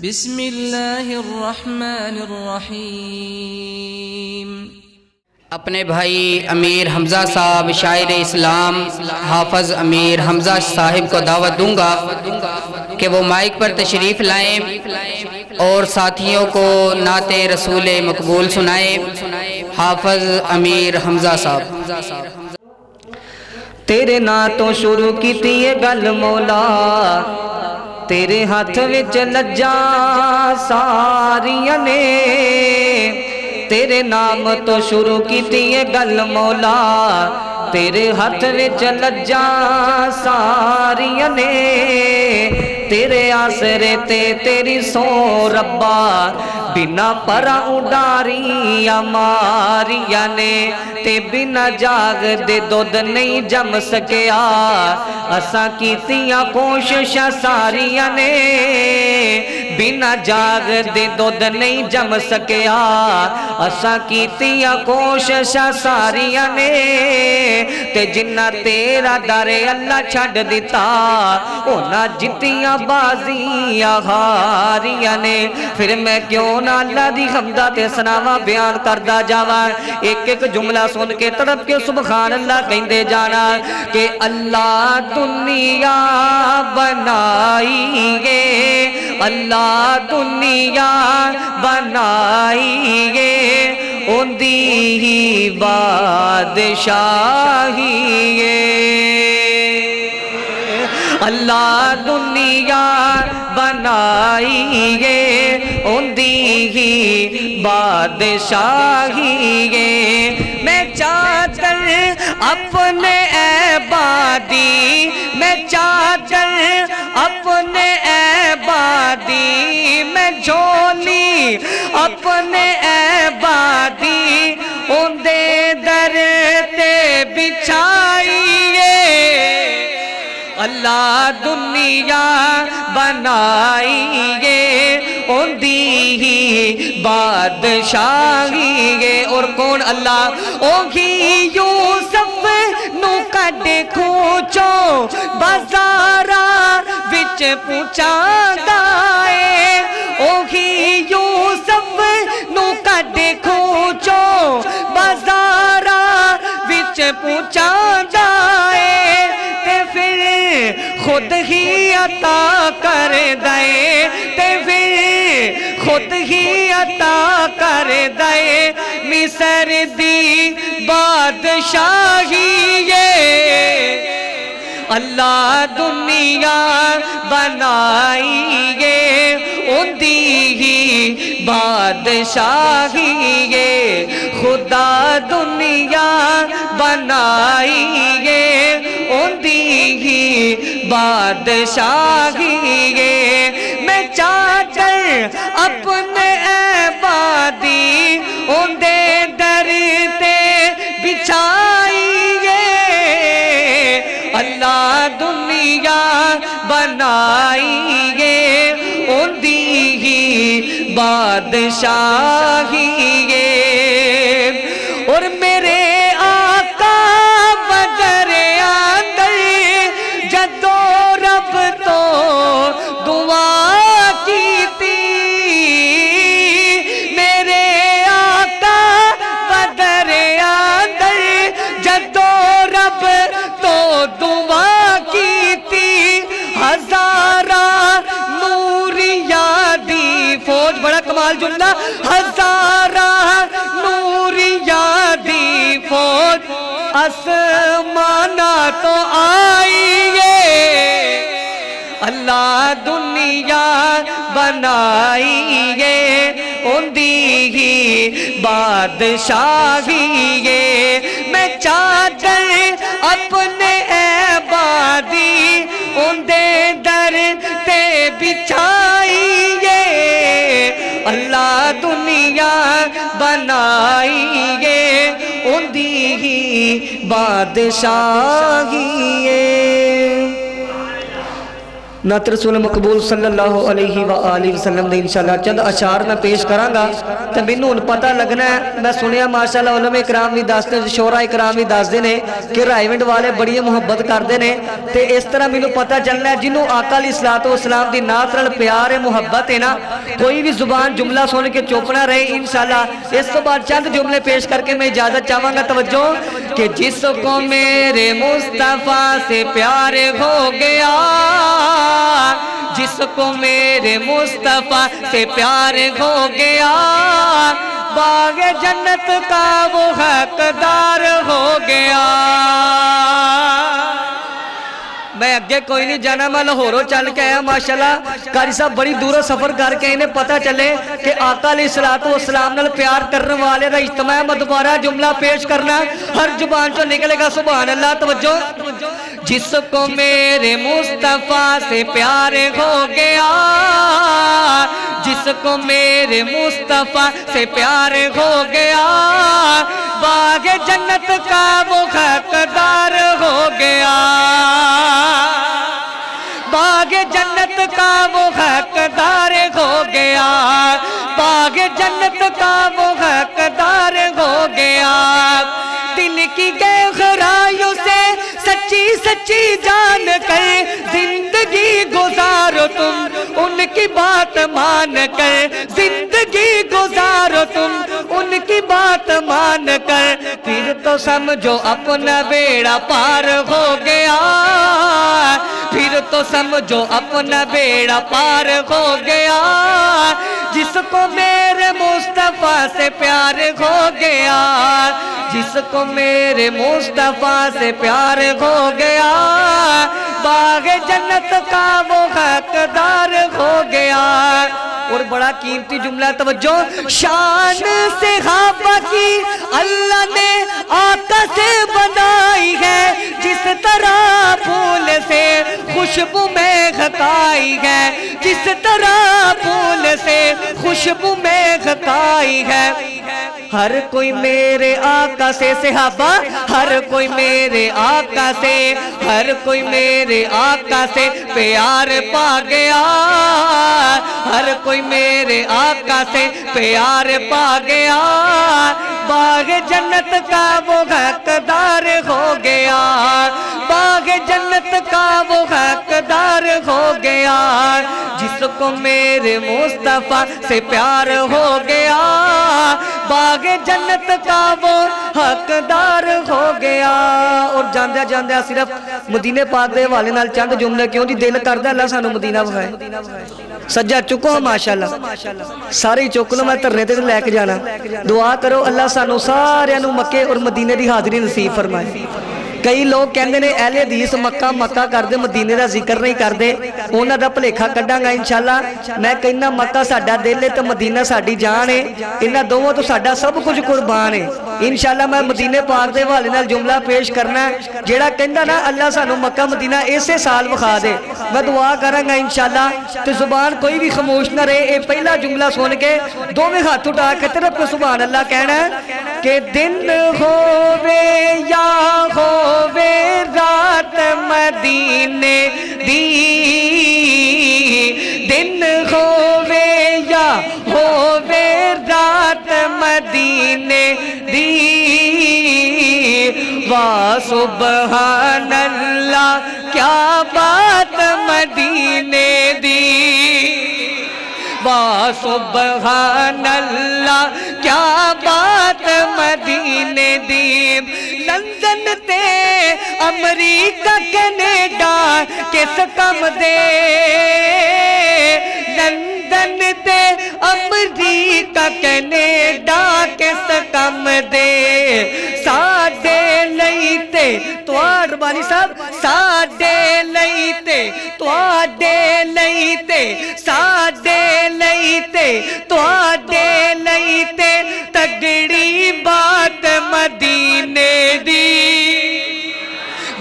بسم اللہ الرحمن الرحیم۔ اپنے بھائی امیر حمزہ صاحب شاعر اسلام حافظ امیر حمزہ صاحب کو دعوت دوں گا کہ وہ مائک پر تشریف لائیں اور ساتھیوں کو نعت رسول مقبول سنائیں۔ حافظ امیر حمزہ صاحب۔ تیرے نا تو شروع کیتی ہے گل مولا، تیرے ہاتھ وچ لجا ساریاں نے، تیرے نام تو شروع کیتی ہے گل مولا، تیرے ہاتھ وچ لجا ساریاں نے، تیرے آسرے تے تیری سو ربا، بنا پرا اڈاریاں ماریاں نے، تے بنا جاگ دے دودھ نہیں جم سکیا، اساں کیتیاں کوششاں ساریاں نے، بنا جاگ دے دودھ نہیں جم سکیا، اساں کیتیاں کوششاں ساریاں نے، تے جنہ تیرا در اللہ چھڈ دیتا، اونا جتیاں بازیاں ہاریاں نے۔ پھر میں کیوں نہ اللہ دی حمدہ تے ثناواں بیان کردا جاواں، ایک ایک جملہ سن کے تڑپ کے سبحان اللہ کہندے جانا کہ اللہ دنیا بنائی گے، اللہ دنیا بنائی گے، اندی ہی بادشاہی ہے، اللہ دنیا بنائی گے، اندی ہی بادشاہی ہے، میں چادر اپنے عبادی، میں چادر اپنے عبادی، میں جھولی اپنے عبادی، اندے در تے بچھائیے، اللہ دنیا بنائی گے، اندی ہی بادشاہی گے، اور کون اللہ اوہی یوسف نو کڈے کھوچو بازارا وچ پہنچاندا اے، اوہی یوسف نو کڈے کھوچو بازارا وچ پہنچاندا اے، تے پھر خود ہی عطا کر دے، تے پھر خود ہی عطا کر دے، مصر دی بادشاہی ہے، اللہ دنیا بنائی گے، اندی ہی بادشاہی ہے، خدا دنیا بنائی گے، اندی ہی بادشاہی ہے، میں چادر اپنے عبادی اندے در تے بچھائیے، اللہ دنیا بنائی گے، اندی ہی بادشاہی ہے، اور میرے آقا بدر اندر جدو رب تو دعا کیتی، میرے آقا بدر اندر جدو رب تو دعا کیتی، ہزارہ نوریاں دی فوج، بڑا کمال جملہ، ہزارہ نوریاں دی فوج آسمانہ تو آئیے، اللہ دنیا بنائی گے، اندی ہی بادشاہی ہے، میں چادر اپنے عبادی اندے در تے بچھائیے، اللہ دنیا بنائی گے، اندی ہی بادشاہی ہے۔ نعت رسول مقبول صلی اللہ علیہ وآلہ وسلم دے انشاءاللہ چند اشعار میں پیش کرانگا تو میں نے پتہ لگنا ہے. میں سنیا ماشاءاللہ علماء اکرام بھی داستے شورا اکرام بھی داستے نے کہ رائیونڈ والے بڑی محبت کردے نے تے اس طرح میں نے پتہ چلنا ہے جنہوں آقا علیہ الصلوۃ والسلام دی نعت نال پیار محبت ہے نا کوئی بھی زبان جملہ سن کے چپ نہ رہے انشاءاللہ. اس تو بعد چند جملے پیش کر کے میں اجازت چاہوں گا. توجہ کہ جس کو میرے مصطفیٰ سے پیار ہو گیا جس کو میرے مصطفیٰ سے پیار ہو گیا باغ جنت کا وہ حقدار ہو گیا. میں اگے کوئی نہیں جانا میں لاہوروں چل کے آیا ماشاءاللہ قاری صاحب بڑی دوروں سفر کر کے انہیں پتہ چلے کہ آقا علیہ الصلوۃ والسلام نال پیار کرنے والے دا اجتماع میں دوبارہ جملہ پیش کرنا ہر زبان سے نکلے گا سبحان اللہ. توجہ جس کو میرے مصطفیٰ سے پیار ہو گیا جس کو میرے مصطفیٰ سے پیار ہو گیا باغ جنت کا وہ حقدار ہو گیا باغ جنت کا وہ حقدار ہو گیا باغ جنت کا وہ حقدار ہو گیا. دل کی گہرائیوں سے سچی سچی جان کر زندگی گزارو تم ان کی بات مان کر زندگی گزارو تم ان کی بات مان کر پھر تو سمجھو اپنا بیڑا پار ہو گیا پھر تو سمجھو اپنا بیڑا پار ہو گیا. جس کو میرے مصطفیٰ سے پیار ہو گیا جس کو میرے مصطفیٰ سے پیار ہو گیا باغ جنت کا وہ حقدار ہو گیا. اور بڑا قیمتی جملہ توجہ شان صحابہ کی اللہ نے آقا سے بنائی ہے جس طرح پھول سے خوشبو مہکائی ہے جس طرح پھول سے خوشبو مہکائی ہے. ہر کوئی میرے آقا سے صحابہ ہر کوئی میرے آقا سے ہر کوئی میرے آقا سے پیار پا گیا ہر کوئی میرے آقا سے پیار پا گیا باغ جنت کا وہ حقدار ہو گیا باغ جنت کا وہ حقدار ہو گیا. جس کو میرے مصطفیٰ سے پیار ہو گیا باغ جنت کا وہ حقدار ہو گیا. اور جاندیا جاندیا صرف مدینے پاک دے حوالے نال چند جملے کیوں جی دل کردا اللہ سانو مدینہ وکھائے. سجا چکو ماشاءاللہ سارے چک لو میں دھرنے تے لے کے جانا. دعا کرو اللہ سانو سارے نو مکے اور مدینے دی حاضری نصیب فرمائے. کئی لوگ کہندے نے اہل حدیث مکہ مکہ کردے مدینے دا ذکر نہیں کردے انہاں دا بھلیکھا کڈاں گا انشاءاللہ. میں کہنا مکہ ساڈا دل ہے تے مدینہ ساڈی جان ہے انہاں دوواں تو ساڈا سب کچھ قربان ہے. انشاءاللہ میں مدینے پاک دے حوالے نال جملہ پیش کرنا ہے جیڑا کہندا نا اللہ سانو مکہ مدینہ اسے سال وکھا دے. میں دعا کراں گا انشاءاللہ تے زبان کوئی بھی خاموش نہ رہے. اے پہلا جملہ سن کے دوویں ہاتھ اٹھا کے طرف کو سبحان اللہ کہنا ہے کہ دن ہووے یا ہووے رات مدینے دی دن ہووے یا ہووے رات مدینے دی واہ سبحان اللہ کیا بات مدینے دی واہ سبحان اللہ کیا بات مدینے دی. لندن تے امریکہ کینیڈا کس کم دے لندن تے امریکہ کینیڈا کس کم دے ساڈے لئی تے تواڈ بانی صاحب ساڈے لئی تے تواڈے لئی تے ساڈے لئی تے تواڈے لئی تے تگڑی بات مدینے دی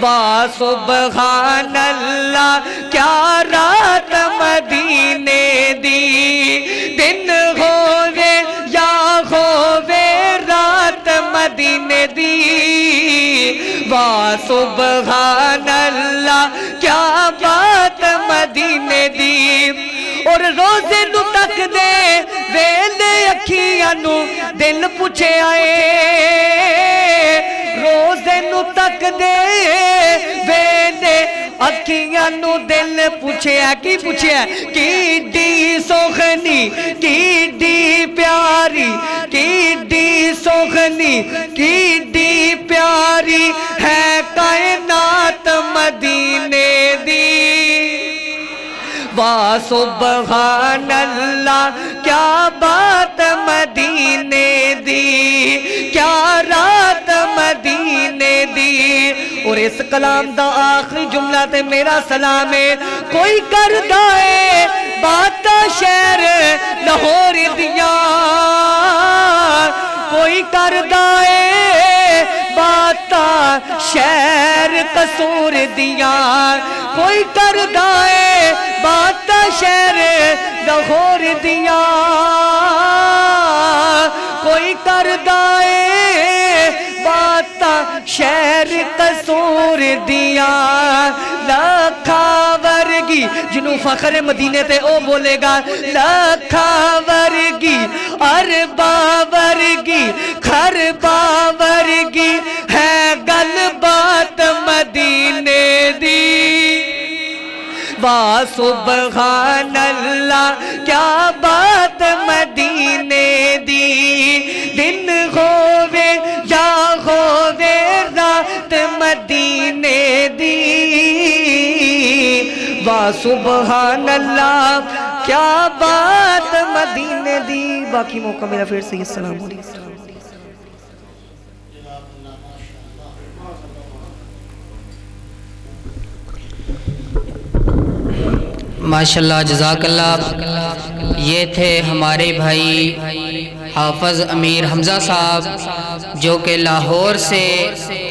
واہ سبحان اللہ کیا رات مدینے دی. دن ہووے یا ہووے رات مدینے دی واہ سبحان اللہ کیا بات مدینے مدینے دی اور روزے نو تک دے ویلے اکھیاں نو دل پوچھے آئے روزے نو تک دے ویلے اکھیاں نو دل پوچھے ہے کی پوچھے ہے کی ڈی سوخنی کی ڈی پیاری کی ڈی سوخنی کی ڈی پیاری ہے کائنات مدینے دی واہ سبحان اللہ کیا بات مدینے دی کیا رات مدینے دی اور اس کلام دا آخری جملہ تے میرا سلام ہے کوئی کردہ ہے بات شہر لاہور دیاں کوئی کردہ ہے بات شہر قصور دیاں کوئی کردہ ہے بات شہر لاہور دیاں کوئی کردہ ہے بات شہر قصور دیاں لکھا ورگی جنہوں فخر مدینے تے او بولے گا لکھا ورگی اربا ورگی خربا ورگی ہے گل بات مدینے دی واہ سبحان اللہ کیا بات مدینے دی دن ہووے یا ہووے رات مدینے دی واہ سبحان اللہ کیا بات مدینے دی باقی موقع میرا پھر سے السلام علیکم ماشاءاللہ جزاک اللہ یہ تھے ہمارے بھائی حافظ امیر حمزہ صاحب جو کہ لاہور سے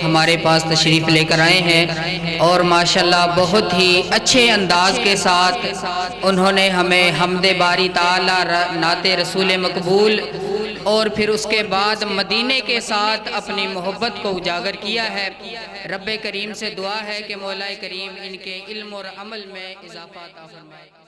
ہمارے پاس تشریف لے کر آئے ہیں اور ماشاءاللہ بہت ہی اچھے انداز کے ساتھ انہوں نے ہمیں حمد باری تعالی نعت رسول مقبول اور پھر اس کے بعد مدینے کے ساتھ اپنی محبت کو اجاگر کیا ہے رب کریم سے دعا ہے کہ مولا کریم ان کے علم اور عمل میں اضافہ عطا فرمائے